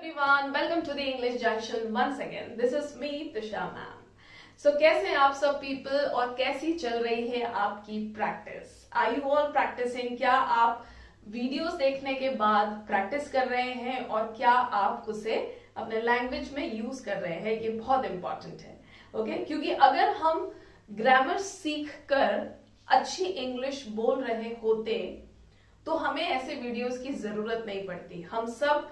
everyone, welcome to the English Junction once again. This is me, Tisha ma'am. So कैसे हैं आप सब people और कैसी चल रही है आपकी practice? Are you all practicing? क्या आप वीडियोस देखने के बाद प्रैक्टिस कर रहे हैं और क्या आप उसे अपने लैंग्वेज में यूज कर रहे हैं? ये बहुत इंपॉर्टेंट है, ओके? क्योंकि अगर हम ग्रामर सीख कर अच्छी इंग्लिश बोल रहे होते तो हमें ऐसे वीडियोस की जरूरत नहीं पड़ती। हम सब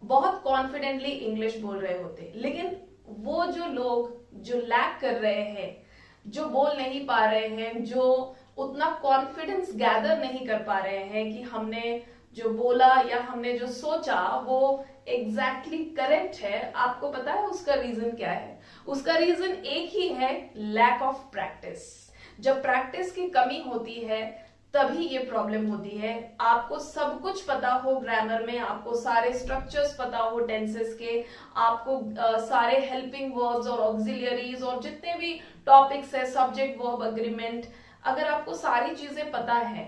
बहुत कॉन्फिडेंटली इंग्लिश बोल रहे होते, लेकिन वो जो लोग जो लैक कर रहे हैं, जो बोल नहीं पा रहे हैं, जो उतना कॉन्फिडेंस गैदर नहीं कर पा रहे हैं कि हमने जो बोला या हमने जो सोचा वो एग्जैक्टली करेक्ट है, आपको पता है उसका रीजन क्या है? उसका रीजन एक ही है, लैक ऑफ प्रैक्टिस। जब प्रैक्टिस की कमी होती है तभी ये प्रॉब्लम होती है। आपको सब कुछ पता हो ग्रामर में, आपको सारे स्ट्रक्चर्स पता हो टेंसेस के, आपको सारे हेल्पिंग वर्ब्स और ऑक्सिलियरीज और जितने भी टॉपिक्स है, सब्जेक्ट वर्ब अग्रीमेंट, अगर आपको सारी चीजें पता है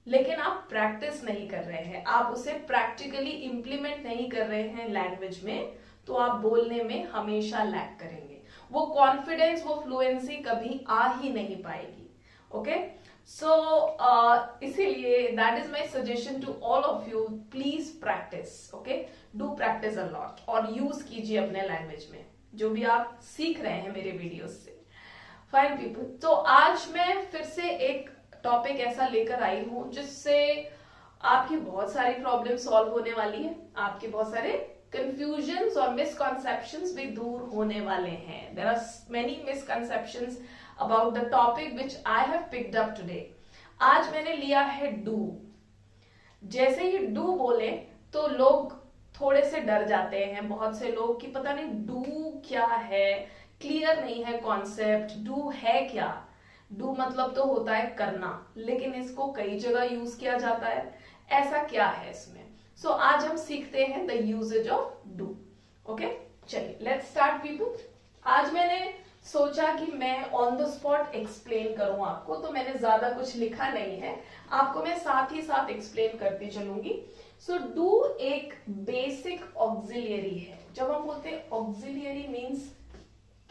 लेकिन आप प्रैक्टिस नहीं कर रहे हैं, आप उसे प्रैक्टिकली इंप्लीमेंट नहीं कर रहे हैं लैंग्वेज में, तो आप बोलने में हमेशा लैक करेंगे। वो कॉन्फिडेंस, वो फ्लुएंसी कभी आ ही नहीं पाएगी। ओके, सो इसीलिए that is my suggestion to all of you, please practice. Okay, do practice a lot और यूज कीजिए अपने लैंग्वेज में जो भी आप सीख रहे हैं मेरे वीडियोस से। फाइन पीपल, तो आज मैं फिर से एक टॉपिक ऐसा लेकर आई हूं जिससे आपकी बहुत सारी प्रॉब्लम सॉल्व होने वाली है, आपके बहुत सारे कंफ्यूजन्स और मिसकॉन्सेप्शंस भी दूर होने वाले हैं। There are many misconceptions about the topic which I have picked up today. आज मैंने लिया है डू। जैसे ही डू बोले तो लोग थोड़े से डर जाते हैं, बहुत से लोग कि पता नहीं डू क्या है, क्लियर नहीं है कॉन्सेप्ट, डू है क्या? डू मतलब तो होता है करना, लेकिन इसको कई जगह यूज किया जाता है, ऐसा क्या है इसमें? सो आज हम सीखते हैं the usages of do. Okay, चलिए लेट्स स्टार्ट पीपल। आज मैंने सोचा कि मैं ऑन द स्पॉट एक्सप्लेन करूं आपको, तो मैंने ज्यादा कुछ लिखा नहीं है, आपको मैं साथ ही साथ एक्सप्लेन करती चलूंगी। सो डू एक बेसिक ऑक्सिलियरी है। जब हम बोलते हैं ऑक्सिलियरी मीन्स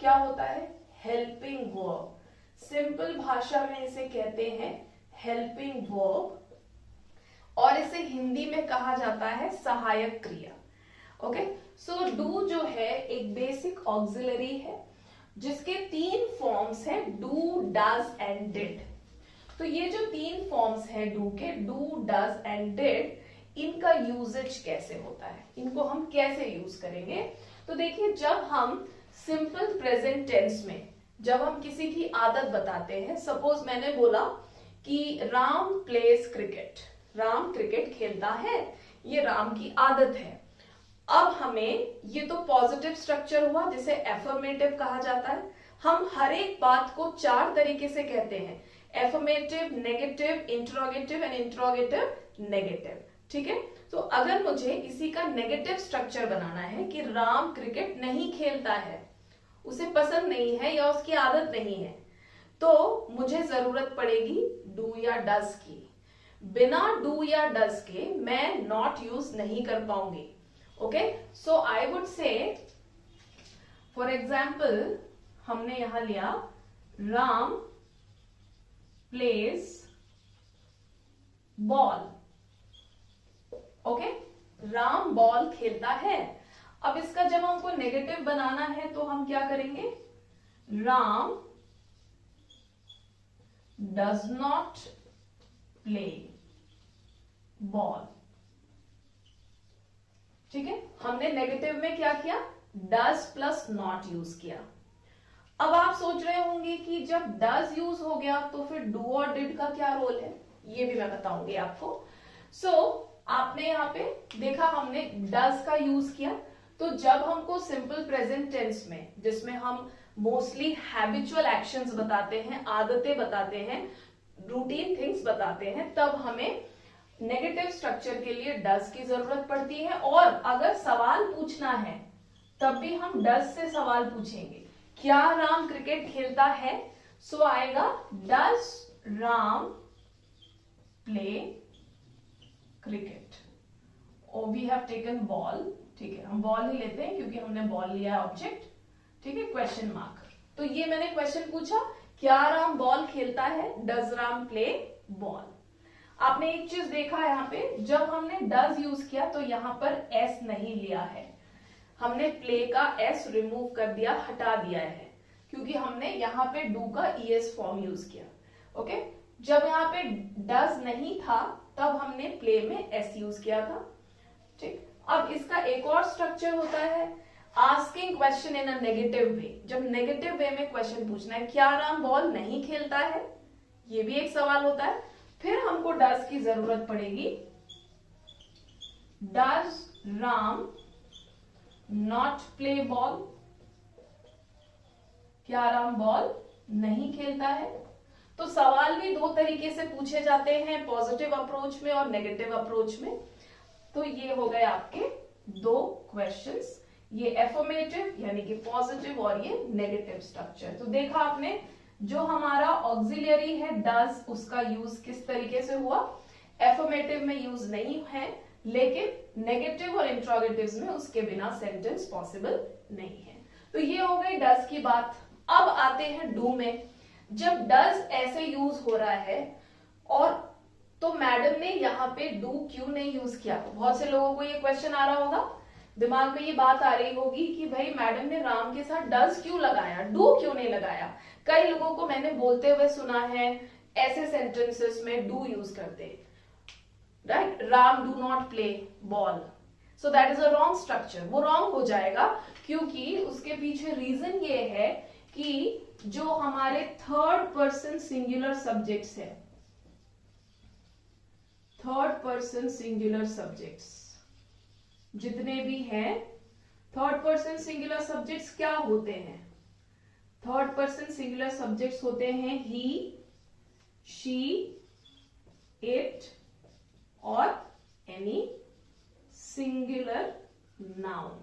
क्या होता है? Helping verb. सिंपल भाषा में इसे कहते हैं हेल्पिंग वर्ब और इसे हिंदी में कहा जाता है सहायक क्रिया। ओके, सो डू जो है एक बेसिक ऑक्सिलरी है जिसके 3 फॉर्म्स हैं, डू, डज एंड डिड। तो ये जो 3 फॉर्म्स हैं डू के, डू, डज एंड डिड, इनका यूजेज कैसे होता है, इनको हम कैसे यूज करेंगे? तो देखिए, जब हम सिंपल प्रेजेंट टेंस में जब हम किसी की आदत बताते हैं, सपोज मैंने बोला कि Ram pledge cricket, Ram cricket खेलता है, ये राम की आदत है। अब हमें, ये तो पॉजिटिव स्ट्रक्चर हुआ जिसे एफर्मेटिव कहा जाता है। हम हर एक बात को 4 तरीके से कहते हैं, affirmative, negative, interrogative and interrogative negative. ठीक है, तो अगर मुझे इसी का नेगेटिव स्ट्रक्चर बनाना है कि राम क्रिकेट नहीं खेलता है, उसे पसंद नहीं है या उसकी आदत नहीं है, तो मुझे जरूरत पड़ेगी डू या डज की। बिना डू या डज के मैं नॉट यूज नहीं कर पाऊंगी। Okay, so I would say for example, हमने यहां लिया Ram plays ball. Okay, Ram ball खेलता है। अब इसका जब हमको नेगेटिव बनाना है तो हम क्या करेंगे? Ram does not play ball. ठीक है, हमने नेगेटिव में क्या किया? डज प्लस नॉट यूज किया। अब आप सोच रहे होंगे कि जब डज यूज हो गया तो फिर डू और डिड का क्या रोल है, ये भी मैं बताऊंगी आपको। सो आपने यहां पे देखा, हमने डज का यूज किया। तो जब हमको सिंपल प्रेजेंट टेंस में, जिसमें हम मोस्टली हैबिचुअल एक्शंस बताते हैं, आदतें बताते हैं, रूटीन थिंग्स बताते हैं, तब हमें नेगेटिव स्ट्रक्चर के लिए डज की जरूरत पड़ती है। और अगर सवाल पूछना है तब भी हम डज से सवाल पूछेंगे, क्या राम क्रिकेट खेलता है? सो आएगा डज राम प्ले क्रिकेट, और वी हैव टेकन बॉल। ठीक है, हम बॉल ही लेते हैं क्योंकि हमने बॉल लिया है ऑब्जेक्ट। ठीक है, क्वेश्चन मार्क। तो ये मैंने क्वेश्चन पूछा, क्या राम बॉल खेलता है, डज राम प्ले बॉल। आपने एक चीज देखा यहाँ पे, जब हमने डज यूज किया तो यहाँ पर एस नहीं लिया है, हमने प्ले का एस रिमूव कर दिया, हटा दिया है, क्योंकि हमने यहाँ पे डू का ईएस फॉर्म यूज किया। ओके, जब यहाँ पे डज नहीं था तब हमने प्ले में एस यूज किया था। ठीक, अब इसका एक और स्ट्रक्चर होता है asking question in a negative way. जब नेगेटिव वे में क्वेश्चन पूछना है, क्या राम बॉल नहीं खेलता है, ये भी एक सवाल होता है। फिर हमको डज की जरूरत पड़ेगी, does Ram not play ball, क्या राम बॉल नहीं खेलता है। तो सवाल भी दो तरीके से पूछे जाते हैं, पॉजिटिव अप्रोच में और नेगेटिव अप्रोच में। तो ये हो गए आपके दो क्वेश्चंस, ये एफर्मेटिव यानी कि पॉजिटिव और ये नेगेटिव स्ट्रक्चर। तो देखा आपने, जो हमारा ऑक्सिलियरी है डज, उसका यूज किस तरीके से हुआ, एफर्मेटिव में यूज नहीं है, लेकिन नेगेटिव और इंट्रोगेटिव्स में उसके बिना सेंटेंस पॉसिबल नहीं है। तो ये हो गई डज की बात। अब आते हैं डू में। जब डज ऐसे यूज हो रहा है और तो मैडम ने यहाँ पे डू क्यों नहीं यूज किया। बहुत से लोगों को ये क्वेश्चन आ रहा होगा, दिमाग में ये बात आ रही होगी कि भाई मैडम ने राम के साथ डज क्यों लगाया, डू क्यों नहीं लगाया। कई लोगों को मैंने बोलते हुए सुना है ऐसे सेंटेंसेस में डू यूज करते, right, Ram do not play ball, so that is a wrong structure. वो रॉन्ग हो जाएगा क्योंकि उसके पीछे रीजन ये है कि जो हमारे थर्ड पर्सन सिंगुलर सब्जेक्ट्स है, थर्ड पर्सन सिंगुलर सब्जेक्ट्स जितने भी हैं, थर्ड पर्सन सिंगुलर सब्जेक्ट्स क्या होते हैं, थर्ड पर्सन सिंगुलर सब्जेक्ट्स होते हैं ही, शी, इट और एनी सिंगुलर नाउन।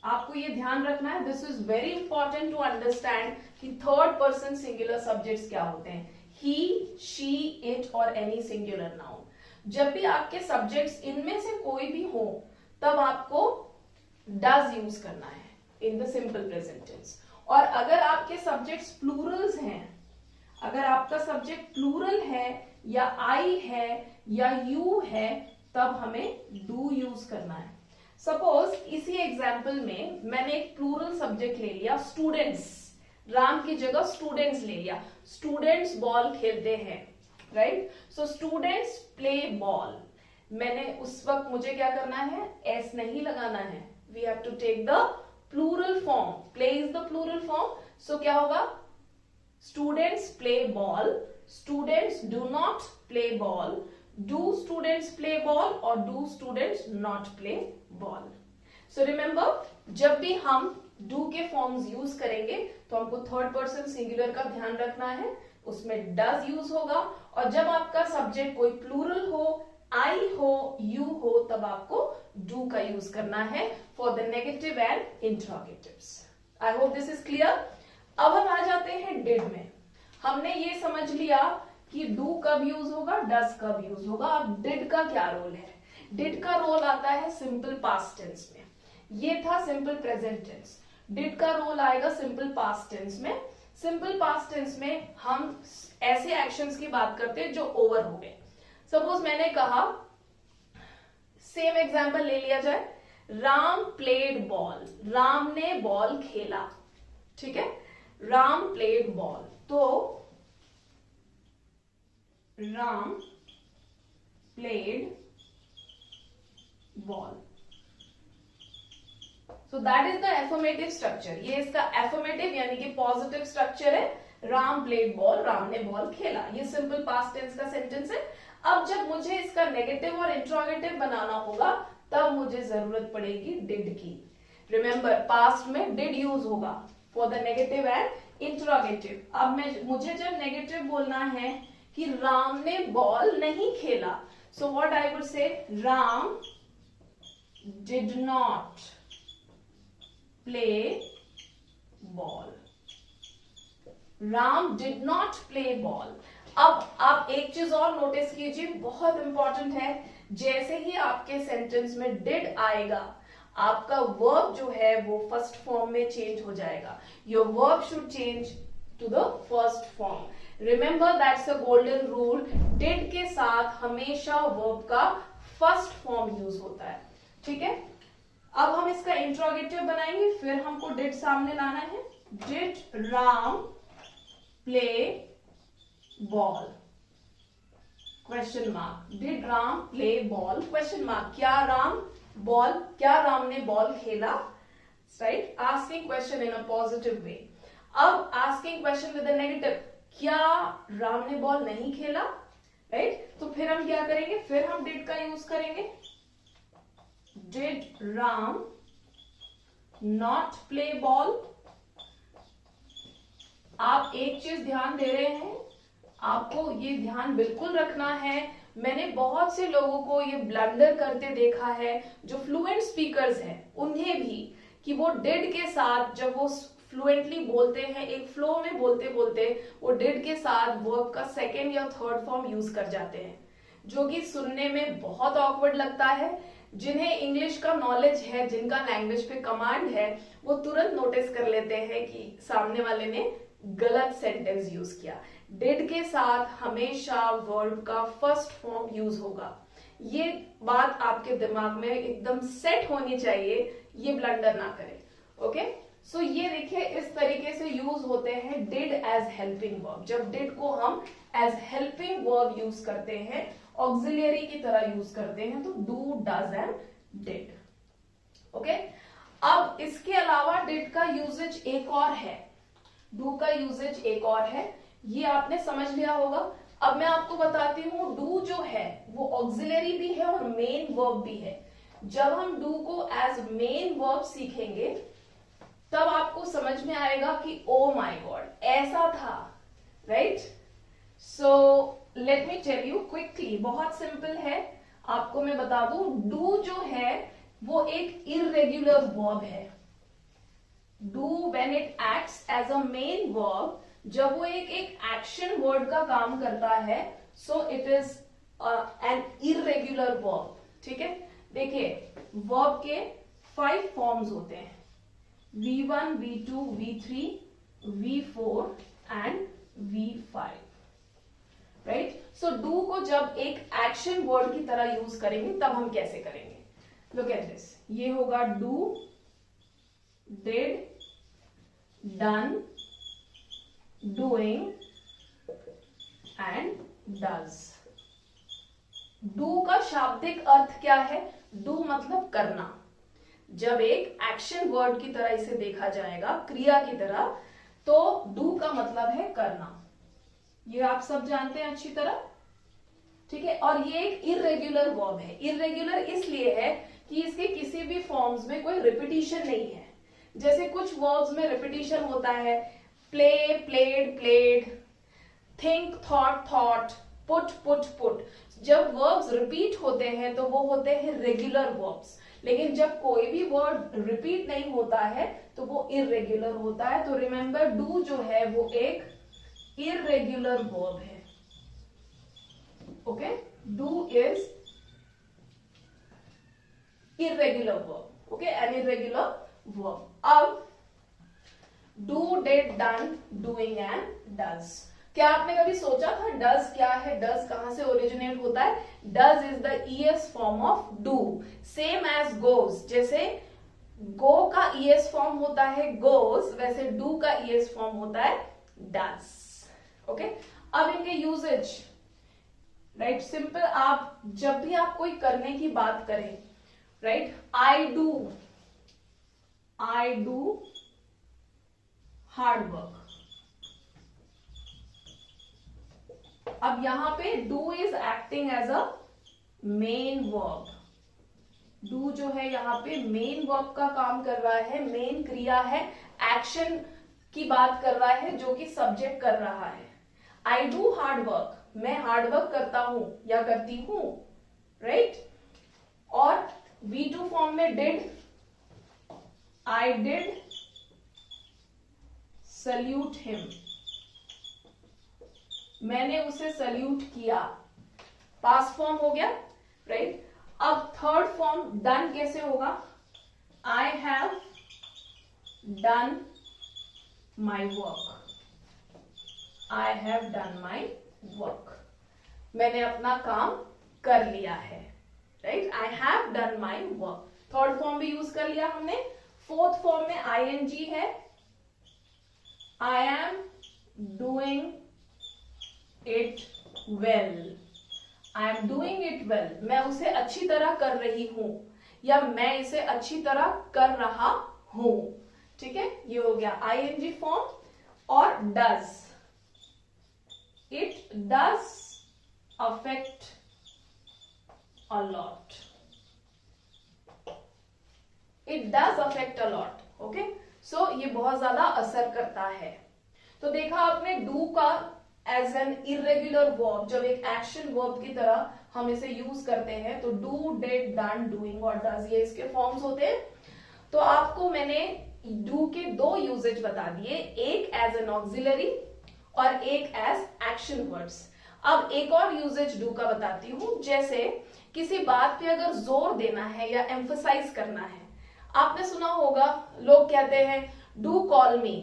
आपको ये ध्यान रखना है, this is very important to understand कि थर्ड पर्सन सिंगुलर सब्जेक्ट्स क्या होते हैं, ही, शी, इट और एनी सिंगुलर नाउन। जब भी आपके सब्जेक्ट्स इनमें से कोई भी हो तब आपको डज यूज करना है in the simple present tense. और अगर आपके सब्जेक्ट्स प्लूरल्स हैं, अगर आपका सब्जेक्ट प्लूरल है या आई है या यू है, तब हमें डू यूज करना है। सपोज इसी एग्जाम्पल में मैंने एक प्लूरल सब्जेक्ट ले लिया, स्टूडेंट्स, राम की जगह स्टूडेंट्स ले लिया, स्टूडेंट्स बॉल खेलते हैं, right, so students play ball. मैंने उस वक्त मुझे क्या करना है, एस नहीं लगाना है, we have to take the plural form, play is the plural form, so क्या होगा, students play ball, students do not play ball, do students play ball और do students not play ball. So remember, जब भी हम do के forms use करेंगे तो हमको थर्ड पर्सन सिंगुलर का ध्यान रखना है, उसमें डज यूज होगा। और जब आपका सब्जेक्ट कोई प्लूरल हो, आई हो, यू हो, तब आपको डू का यूज करना है for the negative and interrogatives. I hope this is clear. अब हम आ जाते हैं डिड में। हमने ये समझ लिया कि डू कब यूज होगा, डज कब यूज होगा। अब डिड का क्या रोल है, डिड का रोल आता है सिंपल पास्ट टेंस में, ये था सिंपल प्रेजेंट टेंस, डिड का रोल आएगा सिंपल पास्ट टेंस में। सिंपल पास्ट टेंस में हम ऐसे एक्शंस की बात करते हैं जो ओवर हो गए। सपोज मैंने कहा, सेम एग्जांपल ले लिया जाए, राम प्लेड बॉल, राम ने बॉल खेला, ठीक है, राम प्लेड बॉल, तो Ram played ball, so that is the affirmative structure. ये इसका एफर्मेटिव यानी कि पॉजिटिव स्ट्रक्चर है, राम प्लेड बॉल, राम ने बॉल खेला, ये सिंपल पास्ट टेंस का सेंटेंस है। अब जब मुझे इसका नेगेटिव और इंट्रोगेटिव बनाना होगा तब मुझे जरूरत पड़ेगी डिड की। रिमेंबर, पास्ट में डिड यूज होगा for the negative and interrogative. अब मुझे जब नेगेटिव बोलना है कि राम ने बॉल नहीं खेला, सो व्हाट आई वुड से, Ram did not play ball, Ram did not play ball. अब आप एक चीज और नोटिस कीजिए, बहुत इंपॉर्टेंट है, जैसे ही आपके सेंटेंस में डिड आएगा, आपका वर्ब जो है वो फर्स्ट फॉर्म में चेंज हो जाएगा. Your verb should change to the first form. Remember that's a golden rule. Did के साथ हमेशा वर्ब का फर्स्ट फॉर्म यूज होता है. ठीक है, अब हम इसका इंट्रोगेटिव बनाएंगे, फिर हमको डिड सामने लाना है. Did Ram play ball? Question mark. Did Ram play ball? Question mark. क्या राम ने बॉल खेला? Right, asking question in a positive way. अब asking question with a negative, क्या राम ने बॉल नहीं खेला? राइट, तो फिर हम क्या करेंगे, फिर हम डिड का यूज करेंगे. Did Ram not play ball? आप एक चीज ध्यान दे रहे हैं, आपको ये ध्यान बिल्कुल रखना है. मैंने बहुत से लोगों को ये ब्लंडर करते देखा है, जो फ्लुएंट स्पीकर्स हैं उन्हें भी, कि वो डिड के साथ जब वो फ्लुएंटली बोलते हैं, एक फ्लो में बोलते बोलते वो डिड के साथ वर्ब का सेकेंड या थर्ड फॉर्म यूज कर जाते हैं, जो कि सुनने में बहुत ऑकवर्ड लगता है. जिन्हें इंग्लिश का नॉलेज है, जिनका लैंग्वेज पे कमांड है, वो तुरंत नोटिस कर लेते हैं कि सामने वाले ने गलत सेंटेंस यूज किया. डिड के साथ हमेशा वर्ब का फर्स्ट फॉर्म यूज होगा. ये बात आपके दिमाग में एकदम सेट होनी चाहिए, ये ब्लंडर ना करें. ओके, सो ये देखिए इस तरीके से यूज होते हैं डिड एज हेल्पिंग वर्ब. जब डिड को हम एज हेल्पिंग वर्ब यूज करते हैं, ऑक्सिलियरी की तरह यूज करते हैं, तो do, does and did. Okay, अब इसके अलावा डिड का यूजेज एक और है, डू का यूजेज एक और है. ये आपने समझ लिया होगा. अब मैं आपको बताती हूँ, डू जो है वो ऑक्सिलरी भी है और मेन वर्ब भी है. जब हम डू को एज मेन वर्ब सीखेंगे, तब आपको समझ में आएगा कि ओ माय गॉड ऐसा था. Right, so let me tell you quickly, बहुत सिंपल है, आपको मैं बता दूं. डू जो है वो एक इररेगुलर वर्ब है. Do when it acts as a main verb, जब वो एक एक्शन वर्ड का काम करता है, so it is an irregular verb. ठीक है, देखिए वर्ब के 5 फॉर्म्स होते हैं, V1, V2, V3, V4 and V5. Right, so do को जब एक एक्शन वर्ड की तरह यूज करेंगे, तब हम कैसे करेंगे? Look at this. ये होगा do, did, done, doing and does. Do का शाब्दिक अर्थ क्या है? डू मतलब करना. जब एक एक्शन वर्ड की तरह इसे देखा जाएगा, क्रिया की तरह, तो डू का मतलब है करना. ये आप सब जानते हैं अच्छी तरह. ठीक है, और ये एक इररेगुलर वर्ब है. इररेगुलर इसलिए है कि इसके किसी भी फॉर्म्स में कोई रिपीटिशन नहीं है. जैसे कुछ वर्ब्स में रिपीटिशन होता है, play, played, played, think, thought, thought, put, put, put. जब वर्ब्स रिपीट होते हैं तो वो होते हैं रेगुलर वर्ब्स. लेकिन जब कोई भी वर्ड रिपीट नहीं होता है तो वो इररेगुलर होता है. तो रिमेंबर, डू जो है वो एक इररेगुलर वर्ब है. Okay, do is irregular verb. Okay, an irregular verb. अब do, did, done, doing and does. क्या आपने कभी सोचा था does क्या है? does कहां से ओरिजिनेट होता है? does is the es form of do, same as goes. जैसे go का es फॉर्म होता है goes, वैसे do का es फॉर्म होता है does. ओके, अब इनके यूजेज, राइट, सिंपल. आप जब भी आप कोई करने की बात करें, right, I do hard work. अब यहां पे do is acting as a main verb. Do जो है यहाँ पे मेन वर्ब का काम कर रहा है, मेन क्रिया है, एक्शन की बात कर रहा है, जो कि सब्जेक्ट कर रहा है. आई डू हार्ड वर्क, मैं हार्ड वर्क करता हूं या करती हूं. राइट, और V2 फॉर्म में did, I did salute him, मैंने उसे सल्यूट किया. पास्ट फॉर्म हो गया. राइट। अब थर्ड फॉर्म डन कैसे होगा? I have done my work, I have done my work, मैंने अपना काम कर लिया है, right. I have done my work, third form भी यूज कर लिया हमने। फोर्थ फॉर्म में आईएनजी है, I am doing it well, I am doing it well, मैं उसे अच्छी तरह कर रही हूं या मैं इसे अच्छी तरह कर रहा हूं, ठीक है। ये हो गया आईएनजी फॉर्म। और does, it does affect a lot, it does affect a lot, okay. So ये बहुत ज्यादा असर करता है। तो देखा आपने डू का एज एन इरेग्युलर वर्ब, जब एक एक्शन वर्ब की तरह हम इसे यूज करते हैं, तो डू, डिड, डन, डूइंग और डज, ये इसके फॉर्म्स होते हैं। तो आपको मैंने डू के दो यूजेज बता दिए, एक एज एन ऑक्सिलरी और एक एज एक्शन वर्ड्स। अब एक और यूजेज डू का बताती हूं, जैसे किसी बात पे अगर जोर देना है या एम्फसाइज करना है, आपने सुना होगा लोग कहते हैं डू कॉल मी,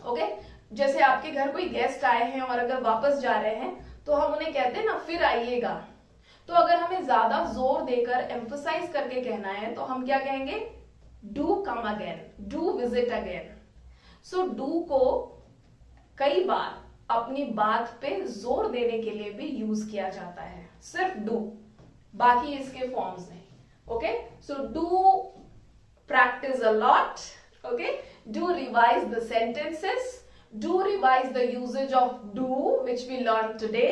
ओके। जैसे आपके घर कोई गेस्ट आए हैं और अगर वापस जा रहे हैं तो हम उन्हें कहते हैं ना फिर आइएगा। तो अगर हमें ज्यादा जोर देकर एम्फसाइज करके कहना है तो हम क्या कहेंगे? Do come again, do visit again. So do को कई बार अपनी बात पे जोर देने के लिए भी यूज किया जाता है, सिर्फ डू, बाकी इसके फॉर्म्स नहीं, okay. So do practice a lot, okay, do revise the sentences, do revise the usage of do which we learned today,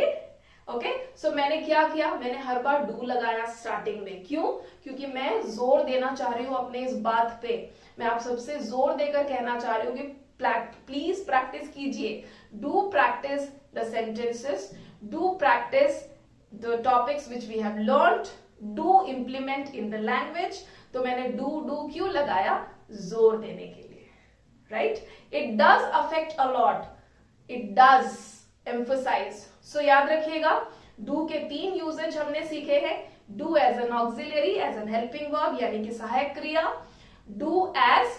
okay। so मैंने क्या किया, मैंने हर बार do लगाया स्टार्टिंग में, क्यों? क्योंकि मैं जोर देना चाह रही हूं अपने इस बात पे, मैं आप सबसे जोर देकर कहना चाह रही हूँ कि प्लीज प्रैक्टिस कीजिए, do practice the sentences, do practice the topics which we have learned, do implement in the language. तो मैंने डू क्यों लगाया? जोर देने के लिए, right. It does affect a lot, it does emphasize. So याद रखिएगा, डू के 3 यूजेज हमने सीखे हैं। Do as an auxiliary, as an helping verb यानी कि सहायक क्रिया, do as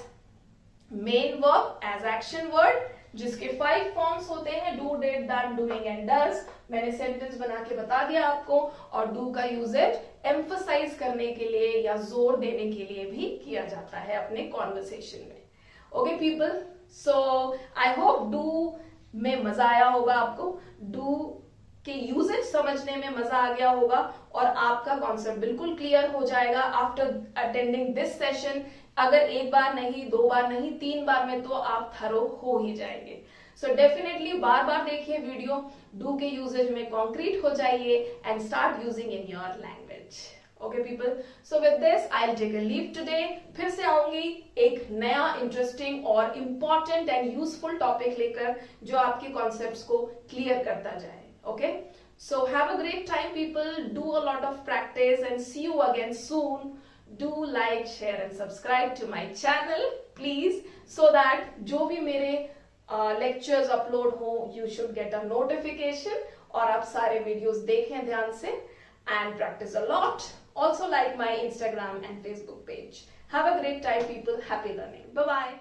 main verb, as action word, जिसके 5 फॉर्म्स होते हैं, do, did, done, doing and does. मैंने सेंटेंस बना के बता दिया आपको। और डू का यूजेज एम्फसाइज करने के लिए या जोर देने के लिए भी किया जाता है अपने कॉन्वर्सेशन में, okay people. So I hope do में मजा आया होगा आपको, डू के यूजेज समझने में मजा आ गया होगा और आपका कॉन्सेप्ट बिल्कुल क्लियर हो जाएगा आफ्टर अटेंडिंग दिस सेशन। अगर एक बार नहीं, 2 बार नहीं, 3 बार में तो आप थरो हो ही जाएंगे। सो डेफिनेटली बार बार देखिए वीडियो, डू के यूजेज में कॉन्क्रीट हो जाइए and start using in your language, okay people. So with this I will take a leave today. फिर से आऊंगी एक नया इंटरेस्टिंग और इम्पॉर्टेंट एंड यूजफुल टॉपिक लेकर, जो आपके कॉन्सेप्ट्स को क्लियर करता जाए, okay। So have a great time people, do a lot of practice and see you again soon. Do like, share and subscribe to my channel please, so that जो भी मेरे lectures upload हो, you should get a notification और आप सारे videos देखें ध्यान से and practice a lot. Also like my Instagram and Facebook page. Have a great time people, happy learning, bye bye.